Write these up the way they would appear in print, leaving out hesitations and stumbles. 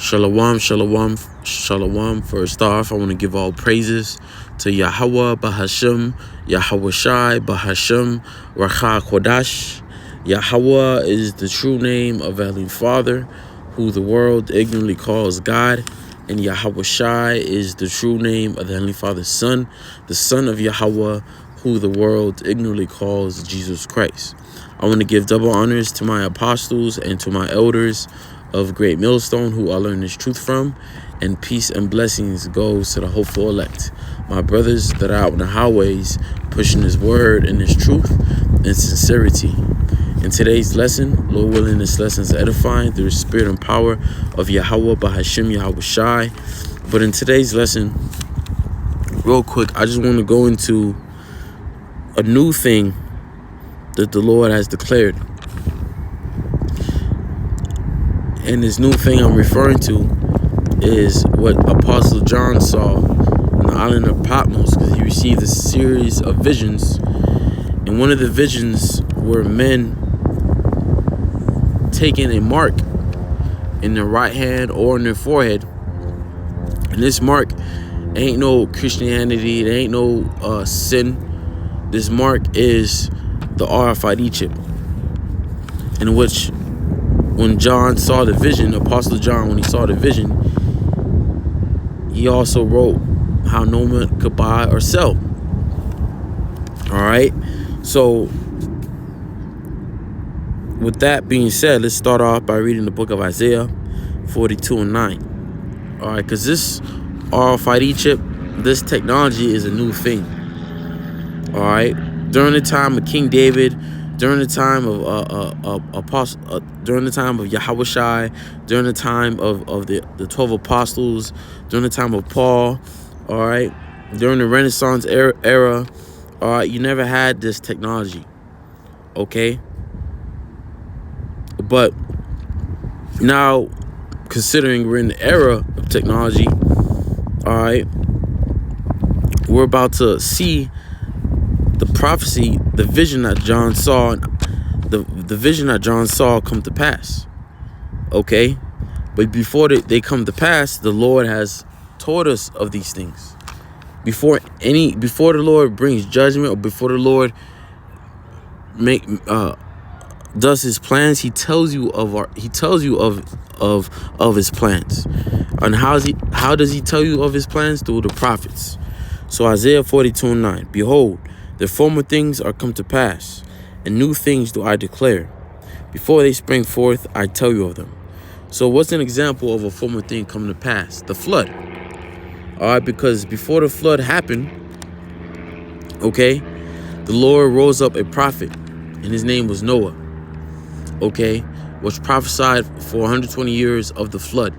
Shalom, shalom, shalom. First off, I want to give all praises to Yahweh Bahashem, Yahweh Shai Bahashem, Racha Kodash. Yahweh is the true name of Heavenly Father, who the world ignorantly calls God. And Yahweh Shai is the true name of the Heavenly Father's Son, the Son of Yahweh, who the world ignorantly calls Jesus Christ. I want to give double honors to my apostles and to my elders of Great Millstone, who I learned this truth from, and peace and blessings goes to the hopeful elect, my brothers that are out in the highways pushing His word and His truth and sincerity. In today's lesson, Lord willing, this lesson is edifying through the spirit and power of Yahweh Bahashem, Yahweh Shai. But in today's lesson, real quick, I just want to go into a new thing that the Lord has declared. And this new thing I'm referring to is what Apostle John saw on the island of Patmos, because he received a series of visions. And one of the visions were men taking a mark in their right hand or in their forehead. And this mark ain't no Christianity, it ain't no sin. This mark is the RFID chip, in which when John saw the vision, Apostle John, when he saw the vision, he also wrote how no one could buy or sell. All right. So with that being said, let's start off by reading the book of Isaiah 42:9. All right. Because this RFID chip, this technology is a new thing. All right. During the time of King David, during the time of during the time of Yahweh Shai, during the time of the 12 apostles, during the time of Paul, all right, during the Renaissance era, all right, you never had this technology, okay? But now, considering we're in the era of technology, all right, we're about to see the prophecy, the vision that John saw, the vision that John saw come to pass. Okay? But before they come to pass, the Lord has told us of these things. Before the Lord brings judgment, or before the Lord does His plans, He tells you of His plans. And how does He tell you of His plans? Through the prophets. So Isaiah 42:9, behold, the former things are come to pass, and new things do I declare. Before they spring forth, I tell you of them. So what's an example of a former thing coming to pass? The flood. All right, because before the flood happened, okay, the Lord rose up a prophet, and his name was Noah, okay, which prophesied for 120 years of the flood,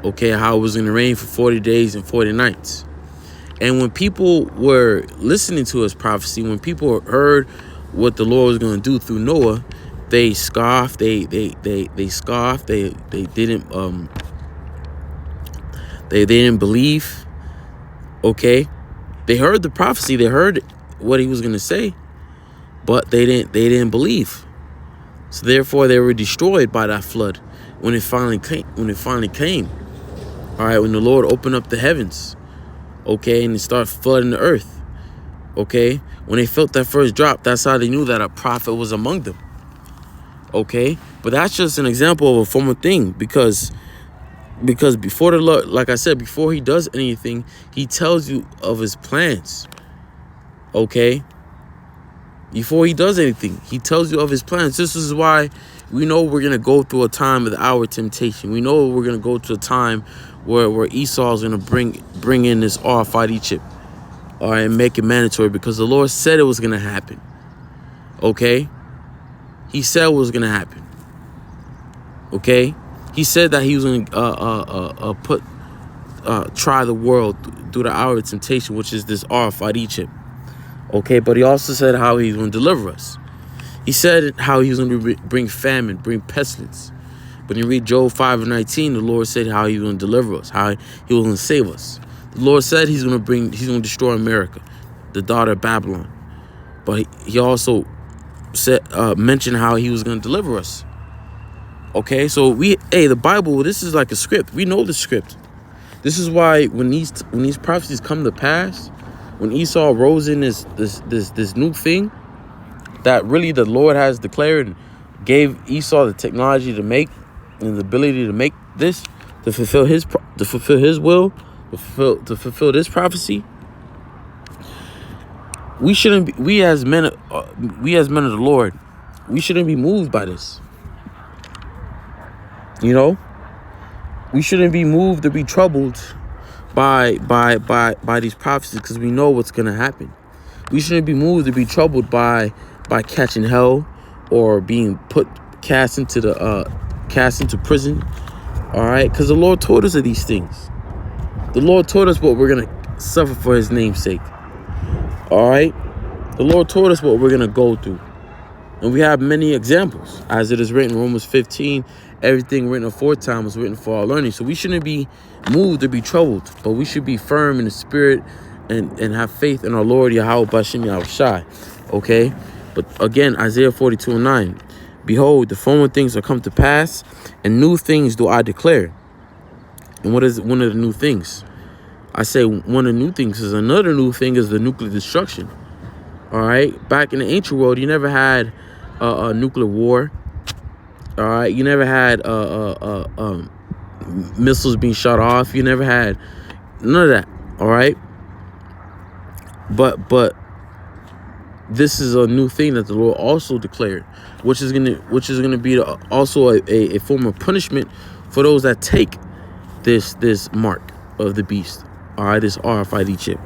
okay, how it was going to rain for 40 days and 40 nights. And when people were listening to his prophecy, when people heard what the Lord was going to do through Noah, they scoffed. They scoffed. They didn't believe. Okay, they heard the prophecy. They heard what he was going to say, but they didn't believe. So therefore, they were destroyed by that flood when it finally came. All right, when the Lord opened up the heavens. Okay, and it started flooding the earth. Okay, when they felt that first drop, that's how they knew that a prophet was among them. Okay, but that's just an example of a former thing, because before the Lord, like I said, before He does anything, He tells you of His plans. Okay, before He does anything, He tells you of His plans. This is why we know we're gonna go through a time of our temptation. We know we're gonna go to a time where Esau is going to bring in this RFID chip, all right, and make it mandatory, because the Lord said it was going to happen. Okay? He said it was going to happen. Okay? He said that He was going to try the world through the hour of temptation, which is this RFID chip. Okay? But He also said how He's going to deliver us. He said how He was going to bring famine, bring pestilence. When you read Job 5:19, the Lord said how He was going to deliver us, how He was going to save us. The Lord said He's going to destroy America, the daughter of Babylon. But He also said mentioned how He was going to deliver us. Okay, so the Bible, this is like a script. We know the script. This is why when these prophecies come to pass, when Esau rose in this new thing that really the Lord has declared and gave Esau the technology to make and the ability to make this, to fulfill his will, to fulfill this prophecy. We shouldn't be, we as men of the Lord, we shouldn't be moved by this. You know, we shouldn't be moved or be troubled by these prophecies, because we know what's gonna happen. We shouldn't be moved or be troubled by catching hell or being cast into prison. All right, because the Lord told us of these things. The Lord told us what we're gonna suffer for His name's sake. All right, the Lord told us what we're gonna go through, and we have many examples, as it is written in Romans 15. Everything written aforetime was written for our learning. So we shouldn't be moved or be troubled, but we should be firm in the spirit and have faith in our Lord Yahweh Bashem Yahushai. Okay? But again, Isaiah 42:9. Behold, the former things are come to pass, and new things do I declare. And what is one of the new things? I say one of the new things is another new thing is the nuclear destruction. All right? Back in the ancient world, you never had a nuclear war. All right, you never had missiles being shot off. You never had none of that. All right, but this is a new thing that the Lord also declared, which is gonna be also a form of punishment for those that take this mark of the beast. All right, this RFID chip.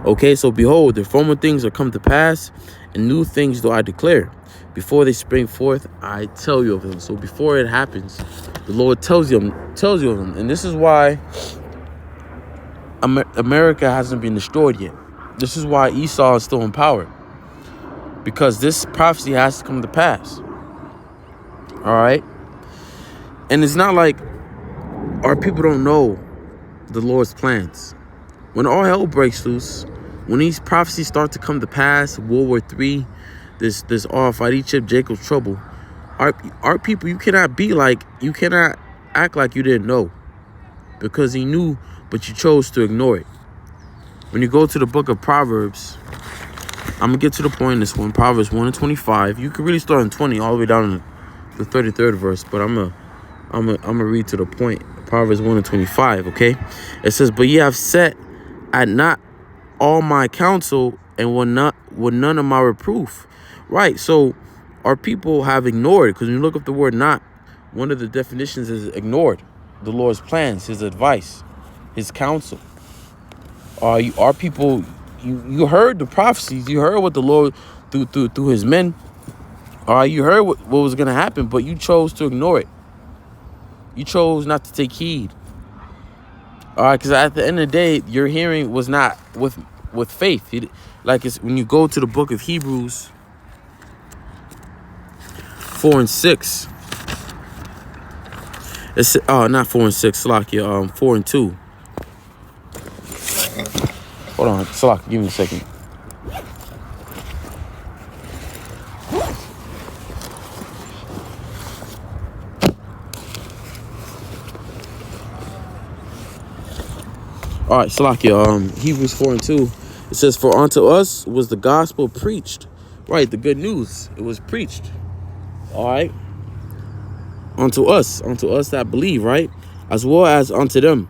Okay, so behold, the former things are come to pass, and new things do I declare. Before they spring forth, I tell you of them. So before it happens, the Lord tells you of them. And this is why America hasn't been destroyed yet. This is why Esau is still in power. Because this prophecy has to come to pass. All right? And it's not like our people don't know the Lord's plans. When all hell breaks loose, when these prophecies start to come to pass, World War III, this RFID chip, Jacob's trouble, our people, you cannot act like you didn't know, because he knew, but you chose to ignore it. When you go to the book of Proverbs, I'm gonna get to the point in this one. Proverbs 1:25. You can really start in 20 all the way down to the 33rd verse, but I'm gonna read to the point. Proverbs 1:25. Okay, it says, "But ye have set at not all my counsel, and will none of my reproof." Right, so our people have ignored, because when you look up the word "not," one of the definitions is ignored the Lord's plans, His advice, His counsel. Our people, you heard the prophecies, you heard what the Lord through His men. You heard what was going to happen, but you chose to ignore it. You chose not to take heed. All right, because at the end of the day, your hearing was not with faith. Like it's when you go to the book of Hebrews 4 and 6. It's not 4 and 6, Salakia, 4 and 2. Hold on, Salakia, give me a second. All right, Salakia, Hebrews 4 and 2. It says, "For unto us was the gospel preached." Right, the good news. It was preached. All right. Unto us that believe, right? As well as unto them.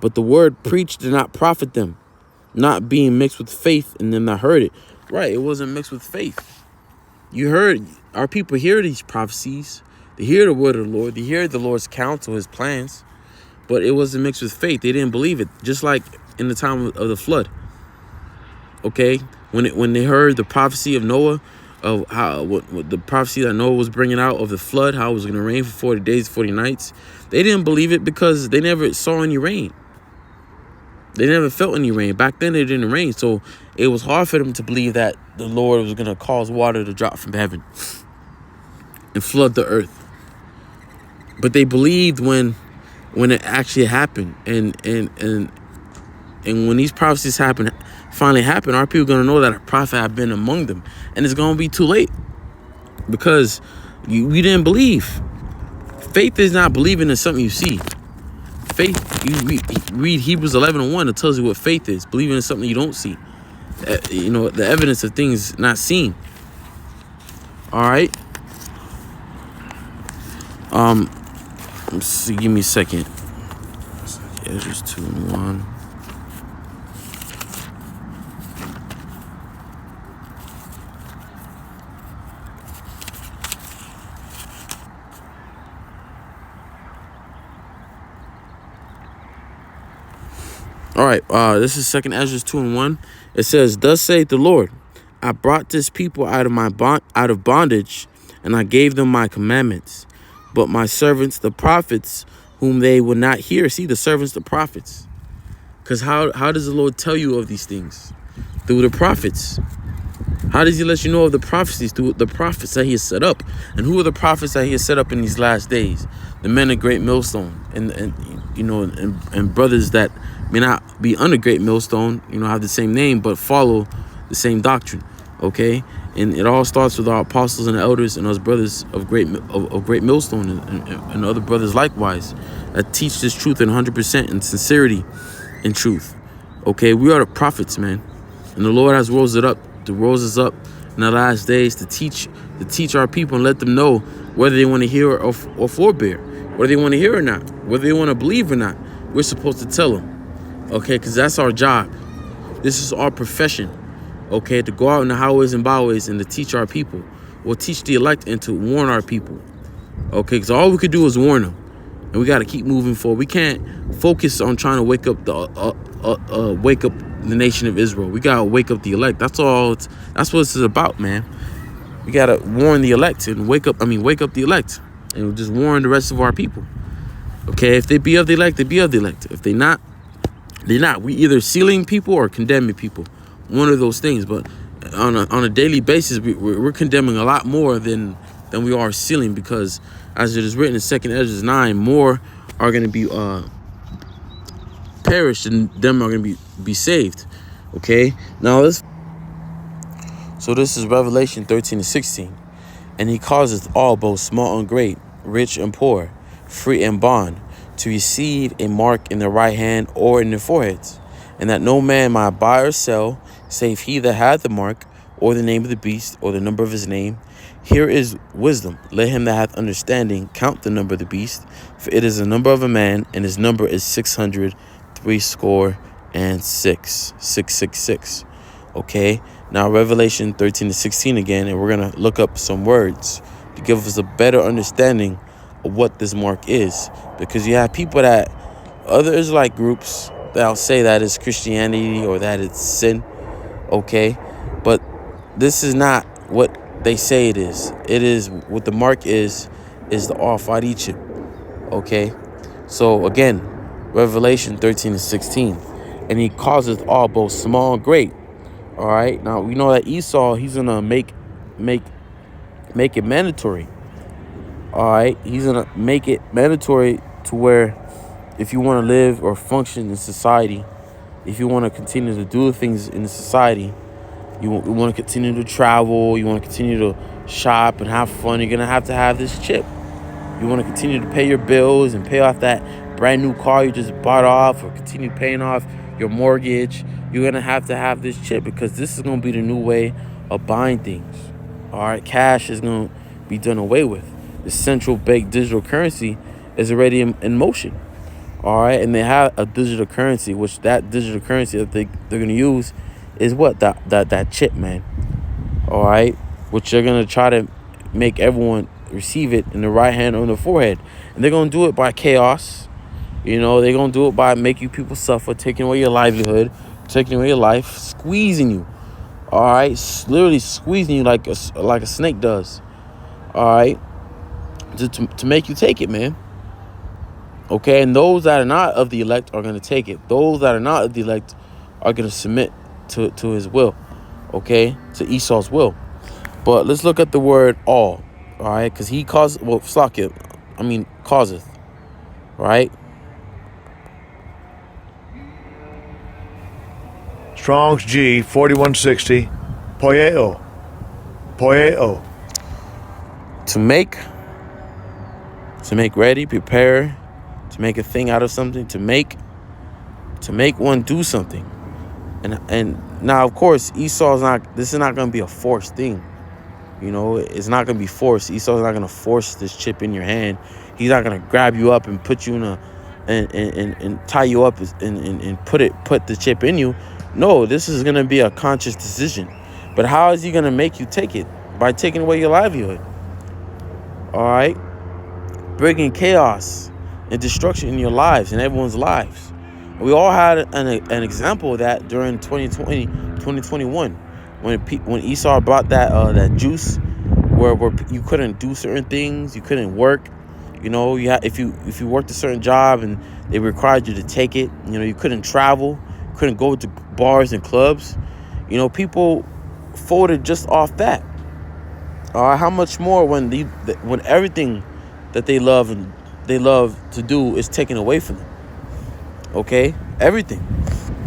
But the word preached did not profit them, not being mixed with faith in them that heard it. Right, it wasn't mixed with faith. You heard, our people hear these prophecies. They hear the word of the Lord. They hear the Lord's counsel, His plans. But it wasn't mixed with faith. They didn't believe it. Just like in the time of the flood. Okay? When they heard the prophecy of Noah, of how what the prophecy that Noah was bringing out of the flood, how it was going to rain for 40 days, 40 nights. They didn't believe it because they never saw any rain. They never felt any rain. Back then, it didn't rain. So it was hard for them to believe that the Lord was going to cause water to drop from heaven and flood the earth. But they believed when it actually happened. And when these prophecies finally happen, our people are going to know that a prophet had been among them. And it's going to be too late because we didn't believe. Faith is not believing in something you see. Faith, you read Hebrews 11:1. It tells you what faith is. Believing in something you don't see. You know, the evidence of things not seen. All right. Let's see, give me a second. Ezra 2:1. All right, this is 2 Ezra 2:1. It says, "Thus saith the Lord, I brought this people out of bondage, and I gave them my commandments. But my servants, the prophets, whom they would not hear." See, the servants, the prophets. Because how does the Lord tell you of these things? Through the prophets. How does he let you know of the prophecies? Through the prophets that he has set up. And who are the prophets that he has set up in these last days? The men of Great Millstone. And you know, and brothers that may not be under Great Millstone, you know, have the same name, but follow the same doctrine. Okay? And it all starts with our apostles and elders and us brothers of Great Millstone and other brothers likewise that teach this truth in 100% in sincerity and truth. Okay? We are the prophets, man. And the Lord has rose us up in the last days to teach our people and let them know whether they want to hear or forbear, whether they want to hear or not, whether they want to believe or not. We're supposed to tell them, okay, because that's our job. This is our profession, okay, to go out in the highways and byways and to teach our people, or teach the elect and to warn our people, okay, because all we could do is warn them, and we got to keep moving forward. We can't focus on trying to wake up the nation of Israel. We gotta wake up the elect. That's all. That's what it's about, man. We gotta warn the elect and wake up the elect, and just warn the rest of our people. Okay, if they be of the elect, they be of the elect. If they not, they're not. We either sealing people or condemning people. One of those things. But on a daily basis, we're condemning a lot more than we are sealing, because as it is written in 2 Ezra 9, more are going to be perished and them are going to be saved. Okay, now so this is Revelation 13:16. "And he causeth all, both small and great, rich and poor, free and bond, to receive a mark in the right hand or in their foreheads, and that no man might buy or sell, save he that hath the mark, or the name of the beast, or the number of his name. Here is wisdom. Let him that hath understanding count the number of the beast, for it is the number of a man, and his number is 666. Okay, now Revelation 13:16 again, and we're going to look up some words to give us a better understanding of what this mark is. Because you have people that, other Israelite groups, that'll say that it's Christianity or that it's sin. Okay, but this is not what they say it is. It is what the mark is the Al-Fadi chip. Okay, so again, Revelation 13:16, "And he causeth all, both small and great." All right, now we know that Esau, he's gonna make it mandatory. All right, he's gonna make it mandatory to where if you want to live or function in society, if you want to continue to do the things in the society, you want to continue to travel, you want to continue to shop and have fun, you're gonna have to have this chip. You want to continue to pay your bills and pay off that brand new car you just bought off, or continue paying off your mortgage, you're going to have this chip, because this is going to be the new way of buying things. All right, cash is going to be done away with. The central bank digital currency is already in motion. All right, and they have a digital currency, which that digital currency that they're going to use is what? That chip, man. All right, which they're going to try to make everyone receive it in the right hand or in the forehead. And they're going to do it by chaos. You know, they're going to do it by making people suffer, taking away your livelihood, taking away your life, squeezing you. All right, literally squeezing you like a snake does. All right, to make you take it, man. Okay, and those that are not of the elect are going to take it. Those that are not of the elect are going to submit to his will. Okay, to Esau's will. But let's look at the word all. All right, because he causeth, causeth. Right? Strong's G 4160. Poieo. To make. to make ready, prepare, to make a thing out of something, to make one do something. And now, of course, this is not going to be a forced thing. You know, it's not going to be forced. Esau's not going to force this chip in your hand. He's not going to grab you up and put you in a and tie you up and put the chip in you. No, this is going to be a conscious decision. But how is he going to make you take it? By taking away your livelihood. All right? Bringing chaos and destruction in your lives and everyone's lives. We all had an example of that during 2021 when Esau brought that juice where you couldn't do certain things, you couldn't work. You know, if you worked a certain job and they required you to take it, you know, you couldn't travel, couldn't go to bars and clubs. You know, people folded just off that. How much more when everything that they love to do is taken away from them? Okay, everything.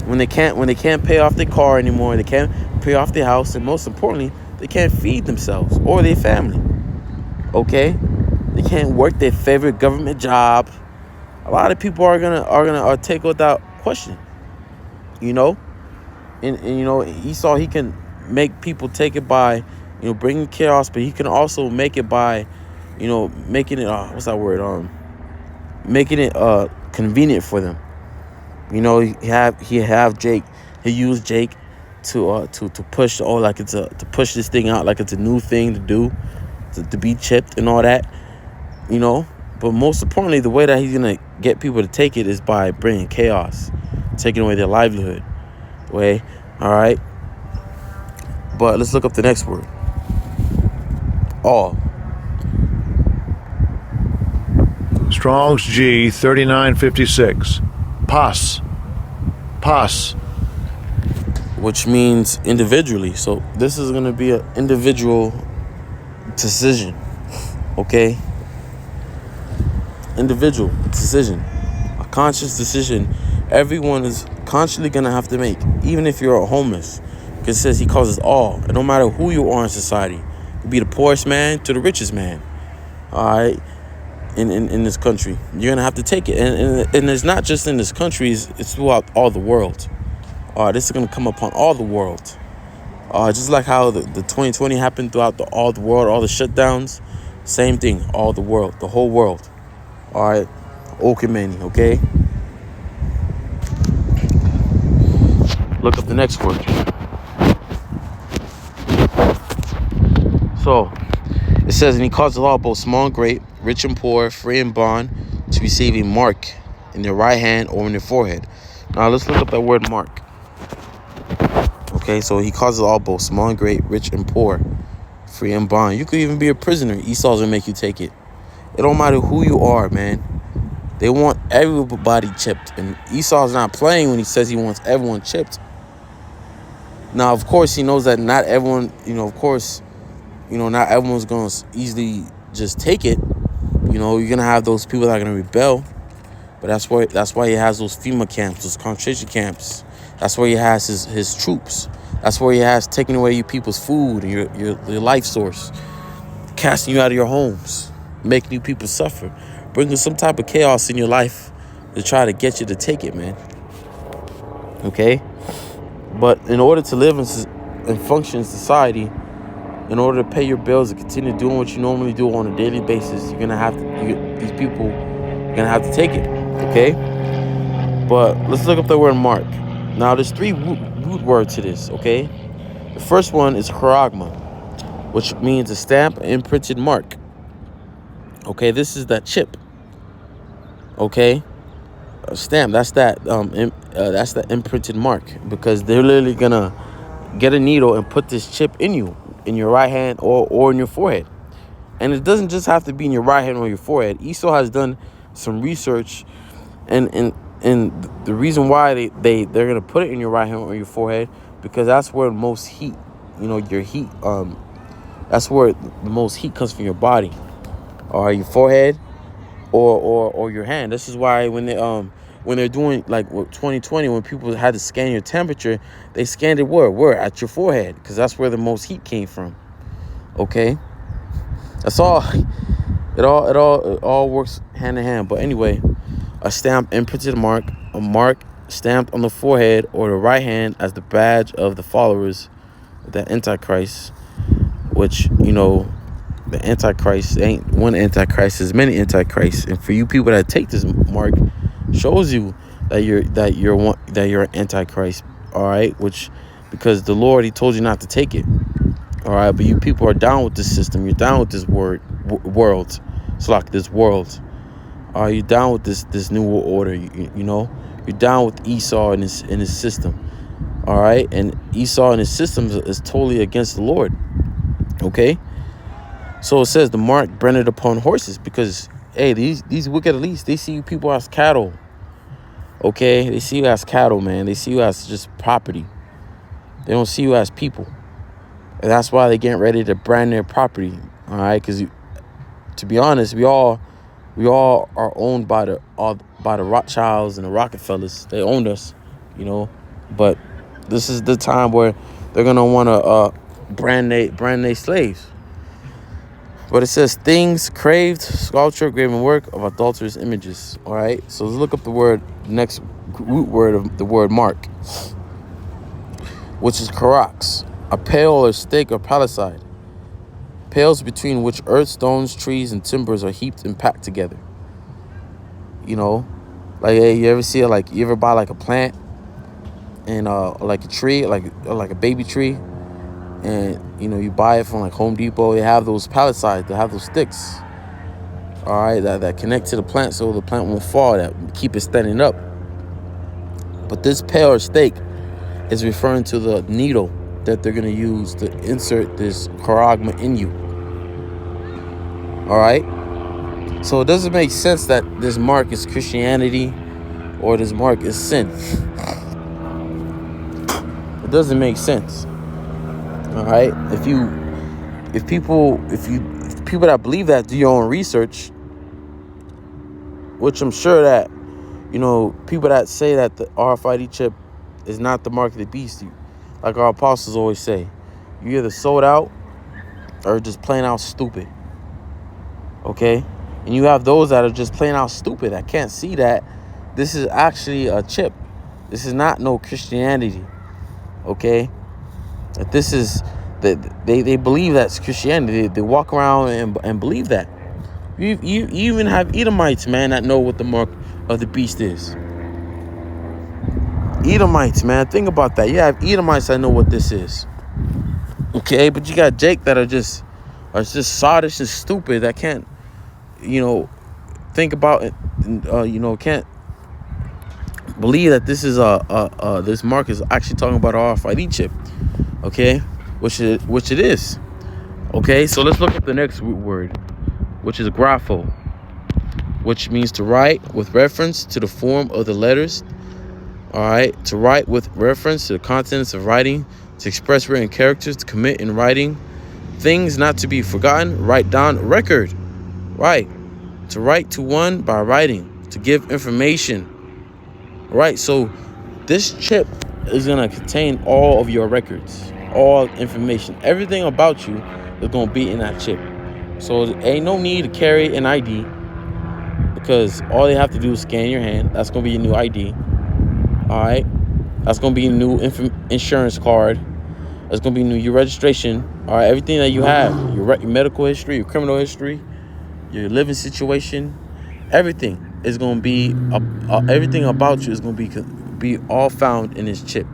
When they can't pay off their car anymore, they can't pay off their house, and most importantly, they can't feed themselves or their family. Okay, they can't work their favorite government job. A lot of people are gonna take without question. You know, and you know, Esau, he can make people take it by, you know, bringing chaos, but he can also make it by, you know, making it making it convenient for them. You know, he have Jake. He used Jake to push to push this thing out like it's a new thing to do, to be chipped and all that. You know, but most importantly, the way that he's gonna get people to take it is by bringing chaos, taking away their livelihood. All right. But let's look up the next word. All. Strong's G 3956. Pas. Which means individually. So this is going to be an individual decision. Okay? Individual decision. A conscious decision. Everyone is constantly going to have to make. Even if you're a homeless. Because it says he calls us all. And no matter who you are in society. You could be the poorest man to the richest man. All right? In this country, you're gonna have to take it, and it's not just in this country; it's throughout all the world. This is gonna come upon all the world, just like how the 2020 happened throughout all the world, all the shutdowns. Same thing, all the world, the whole world. All right, Okimani, okay. Look up the next word. So it says, and he caused the law both small and great, rich and poor, free and bond, to receive a mark in their right hand or in their forehead. Now let's look up that word mark. Okay, so he causes all both small and great, rich and poor, free and bond. You could even be a prisoner. Esau's gonna make you take it. It don't matter who you are, man. They want everybody chipped, and Esau's not playing when he says he wants everyone chipped. Now, of course, he knows that not everyone, not everyone's gonna easily just take it. You know, you're gonna have those people that are gonna rebel, but that's why he has those FEMA camps, those concentration camps. That's where he has his troops. That's where he has taking away you people's food and your life source, casting you out of your homes, making you people suffer, bringing some type of chaos in your life to try to get you to take it, man. Okay, but in order to live and function in society, in order to pay your bills and continue doing what you normally do on a daily basis, you're gonna have these people are gonna have to take it. Okay, but let's look up the word mark. Now, there's three root words to this. Okay, the first one is charagma, which means a stamp, an imprinted mark. Okay, this is that chip. Okay, a stamp. That's the imprinted mark, because they're literally gonna get a needle and put this chip in you, in your right hand or in your forehead. And it doesn't just have to be in your right hand or your forehead. Esau has done some research, and the reason why they're gonna put it in your right hand or your forehead, because that's where most heat, your heat, that's where the most heat comes from your body, or your forehead or your hand. This is why when they're doing like 2020, when people had to scan your temperature, they scanned it where at your forehead, because that's where the most heat came from. Okay, that's all It all works hand in hand. But anyway, a stamp imprinted mark, a mark stamped on the forehead or the right hand as the badge of the followers of the Antichrist, which, the Antichrist ain't one Antichrist, there's many Antichrists. And for you people that take this mark, shows you that you're an Antichrist, all right? Which, because the Lord, he told you not to take it, all right? But you people are down with this system. You're down with this world. It's like this world. Are you down with this new world order? You're down with Esau and his system, all right? And Esau and his system is totally against the Lord, okay? So it says the mark branded upon horses, because hey, these wicked elites, they see you people as cattle, okay? They see you as cattle, man. They see you as just property. They don't see you as people, and that's why they're getting ready to brand their property, all right? Because to be honest, we all are owned by the Rothschilds and the Rockefellers. They owned us, But this is the time where they're gonna want to brand they slaves. But it says things craved, sculpture, graven work of adulterous images. All right. So let's look up the next root word of the word mark, which is karax, a pale or stake or palisade. Pales between which earth, stones, trees, and timbers are heaped and packed together. Like, hey, you ever see it? Like, you ever buy like a plant and like a tree, like a baby tree, and you buy it from like Home Depot. They have those palisades. They have those sticks. All right, that connect to the plant so the plant won't fall. That keep it standing up. But this pale or stake is referring to the needle that they're gonna use to insert this charagma in you. All right. So it doesn't make sense that this mark is Christianity or this mark is sin. It doesn't make sense. All right. If people that believe that do your own research, which I'm sure that, people that say that the RFID chip is not the mark of the beast, like our apostles always say, you either sold out or just plain out stupid. Okay? And you have those that are just plain out stupid. I can't see that this is actually a chip. This is not no Christianity. Okay? That this is that they believe that's Christianity. They walk around and believe that. You even have Edomites, man, that know what the mark of the beast is. Edomites, man, think about that. You have Edomites that know what this is. Okay, but you got Jake that are just sottish and stupid that can't, think about it, can't believe that this is this mark is actually talking about an RFID chip. Okay, which it is. Okay, so let's look at the next root word, which is grapho, which means to write with reference to the form of the letters. All right, to write with reference to the contents of writing, to express written characters, to commit in writing things not to be forgotten, write down record. Right, to write to one by writing, to give information. Right, so this chip is gonna contain all of your records, all information, everything about you is gonna be in that chip. So there ain't no need to carry an ID, because all they have to do is scan your hand. That's gonna be your new ID. All right, that's gonna be a new insurance card. That's gonna be your registration. All right, everything that you have, your medical history, your criminal history, your living situation, everything is gonna be everything about you is gonna be all found in this chip.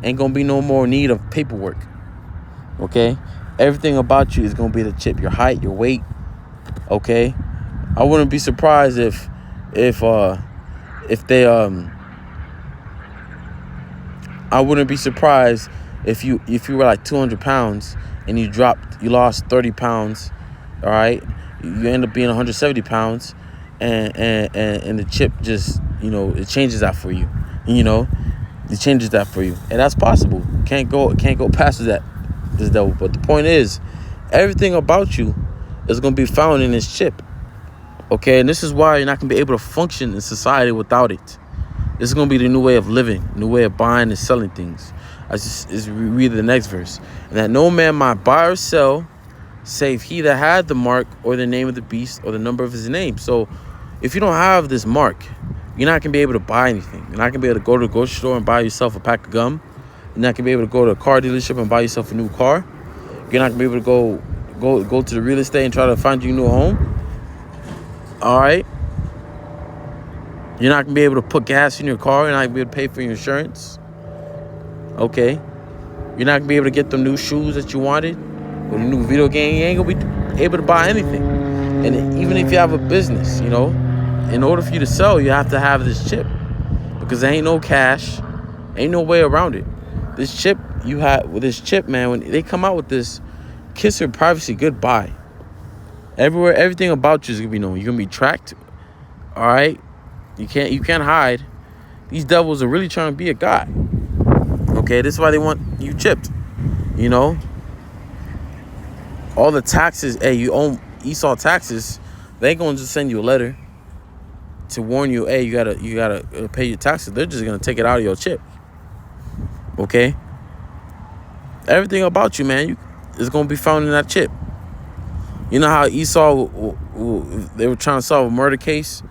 Ain't gonna be no more need of paperwork. Okay, everything about you is gonna be the chip. Your height, your weight. Okay, I wouldn't be surprised if they I wouldn't be surprised if you were like 200 pounds and you lost 30 pounds. All right, you end up being 170 pounds, and the chip just it changes that for you. It changes that for you, and that's possible. Can't go past this devil. But the point is, everything about you is gonna be found in this chip. Okay, and this is why you're not gonna be able to function in society without it. This is gonna be the new way of living, new way of buying and selling things. Read the next verse. And that no man might buy or sell save he that had the mark or the name of the beast or the number of his name. So if you don't have this mark, you're not going to be able to buy anything. You're not going to be able to go to the grocery store and buy yourself a pack of gum. You're not going to be able to go to a car dealership and buy yourself a new car. You're not going to be able to go to the real estate and try to find you a new home. All right? You're not going to be able to put gas in your car. You're not going to be able to pay for your insurance. Okay? You're not going to be able to get the new shoes that you wanted or the new video game. You ain't going to be able to buy anything. And even if you have a business, in order for you to sell, you have to have this chip. Because there ain't no cash. Ain't no way around it. This chip, man, when they come out with this, kiss your privacy goodbye. Everywhere, everything about you is going to be known. You're going to be tracked. All right? You can't hide. These devils are really trying to be a guy. Okay, this is why they want you chipped. All the taxes, hey, you own Esau taxes, they ain't gonna just send you a letter to warn you, hey, you gotta pay your taxes. They're just gonna take it out of your chip. Okay? Everything about you, man, is gonna be found in that chip. You know how Esau, they were trying to solve a murder case,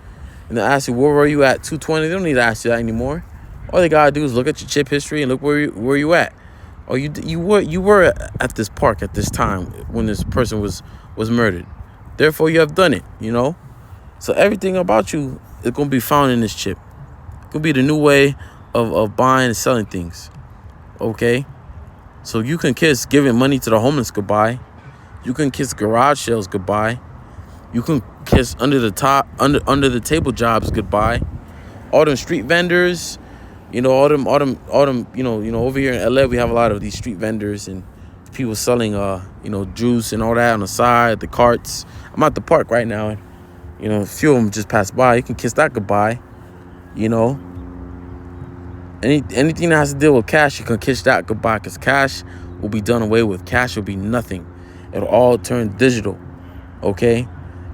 and they asked you, where were you at 220? They don't need to ask you that anymore. All they gotta do is look at your chip history and look where you at. Oh, you were at this park at this time when this person was murdered. Therefore, you have done it. So everything about you is gonna be found in this chip. It could be the new way of buying and selling things. Okay, so you can kiss giving money to the homeless goodbye. You can kiss garage sales goodbye. You can kiss under the table jobs goodbye. All them street vendors. All them, over here in LA, we have a lot of these street vendors and people selling, juice and all that on the side, the carts. I'm at the park right now, and, a few of them just passed by. You can kiss that goodbye, Anything that has to deal with cash, you can kiss that goodbye, because cash will be done away with. Cash will be nothing. It'll all turn digital, okay?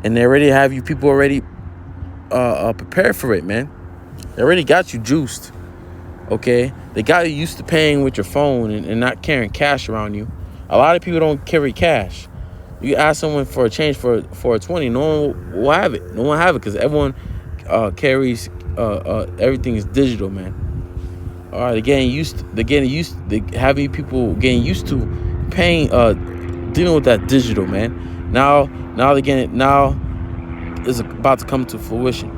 And they already have you people already prepared for it, man. They already got you juiced. Okay, they got you used to paying with your phone and not carrying cash around you. A lot of people don't carry cash. You ask someone for a change for a 20, no one will have it. No one have it because everyone carries everything is digital, man. All right, having people getting used to paying, dealing with that digital, man. Now it's about to come to fruition.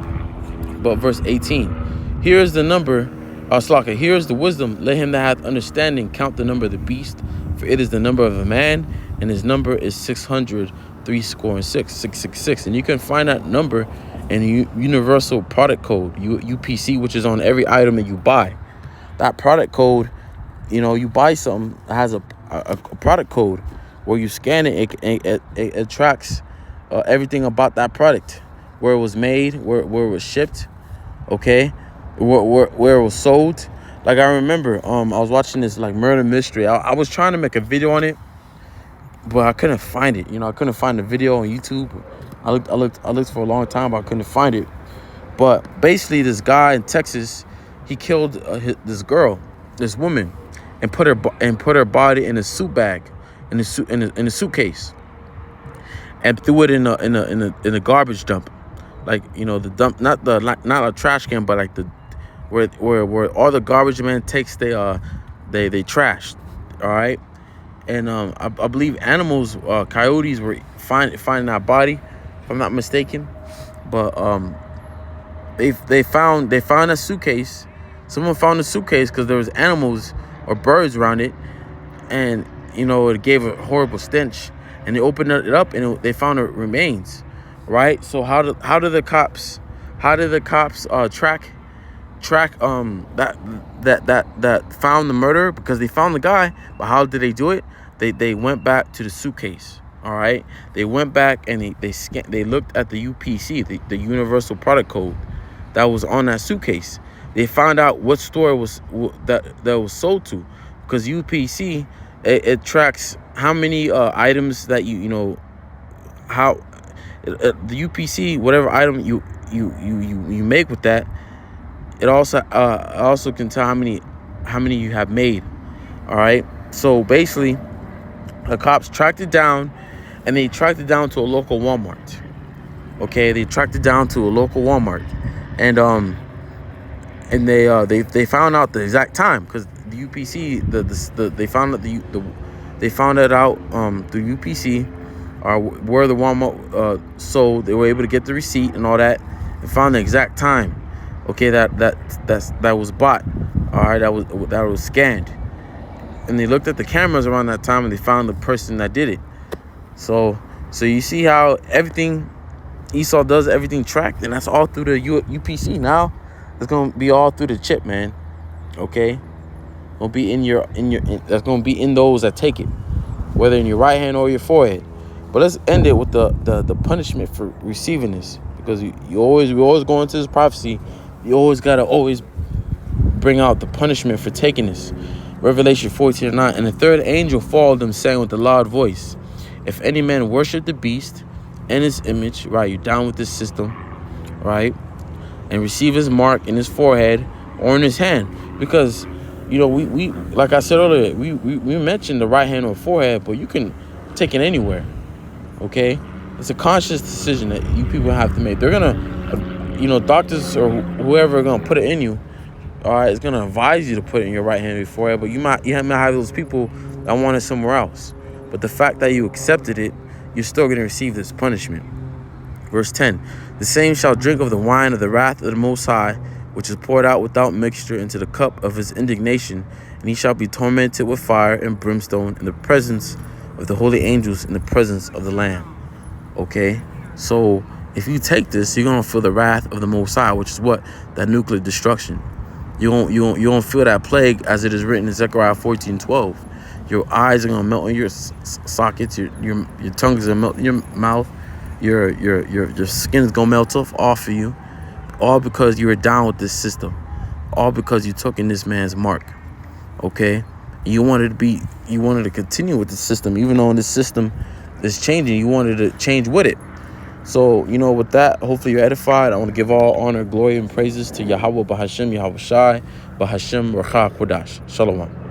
But verse 18, here is the number. Here is the wisdom. Let him that hath understanding count the number of the beast, for it is the number of a man, and his number is 666. And you can find that number in the Universal Product Code, UPC, which is on every item that you buy. That product code, you buy something that has a product code where you scan it, it tracks everything about that product, where it was made, where it was shipped, okay, where it was sold. Like, I remember I was watching this like murder mystery. I was trying to make a video on it, but I couldn't find it. I couldn't find the video on YouTube. I looked for a long time, but I couldn't find it. But basically, this guy in Texas, he killed this woman, and put her body in a suit bag, in a suitcase, and threw it in a garbage dump, like the dump, not a trash can, but like the where all the garbage man takes they trashed, all right. And I believe animals, coyotes were finding that body, if I'm not mistaken. But they found a suitcase. Someone found a suitcase because there was animals or birds around it, and it gave a horrible stench. And they opened it up and they found the remains, right? So how did the cops track that found the murderer? Because they found the guy, but how did they do it? They went back to the suitcase. All right, they went back and they looked at the UPC, the Universal Product Code that was on that suitcase. They found out what store that was sold to, because UPC it tracks how many items that how the UPC, whatever item you make with that. It also can tell how many you have made. All right. So basically, the cops tracked it down, and they tracked it down to a local Walmart. Okay, they tracked it down to a local Walmart, and they found out the exact time, because the UPC they found out they found it out through UPC, where the Walmart sold. They were able to get the receipt and all that, and found the exact time. Okay, that was bought. All right, that was scanned, and they looked at the cameras around that time, and they found the person that did it. So you see how everything Esau does, everything tracked, and that's all through the UPC. Now it's gonna be all through the chip, man. Okay, gonna be that's gonna be in those that take it, whether in your right hand or your forehead. But let's end it with the punishment for receiving this, because we always go into this prophecy. You always gotta bring out the punishment for taking this. Revelation 14:9. And the third angel followed them, saying with a loud voice, if any man worship the beast and his image, right, you're down with this system, right, and receive his mark in his forehead or in his hand. Because, we like I said earlier, we mentioned the right hand or forehead, but you can take it anywhere. Okay, it's a conscious decision that you people have to make. They're gonna, doctors or whoever are gonna put it in you. All right, it's gonna advise you to put it in your right hand or your forehead, but you might have those people that want it somewhere else. But the fact that you accepted it, you're still gonna receive this punishment. Verse 10: the same shall drink of the wine of the wrath of the Most High, which is poured out without mixture into the cup of his indignation, and he shall be tormented with fire and brimstone in the presence of the holy angels, in the presence of the Lamb. Okay, so if you take this, you're gonna feel the wrath of the Most High, which is what? That nuclear destruction. You won't feel that plague, as it is written in Zechariah 14:12. Your eyes are gonna melt in your sockets. Your tongue is gonna melt in your mouth. Your skin is gonna melt off of you, all because you were down with this system, all because you took in this man's mark. Okay, and you wanted to continue with the system, even though this system is changing. You wanted to change with it. So, with that, hopefully you're edified. I want to give all honor, glory, and praises to Yahweh Bahashem, Yahweh Shai, Bahashem Rakha Kodash. Shalom.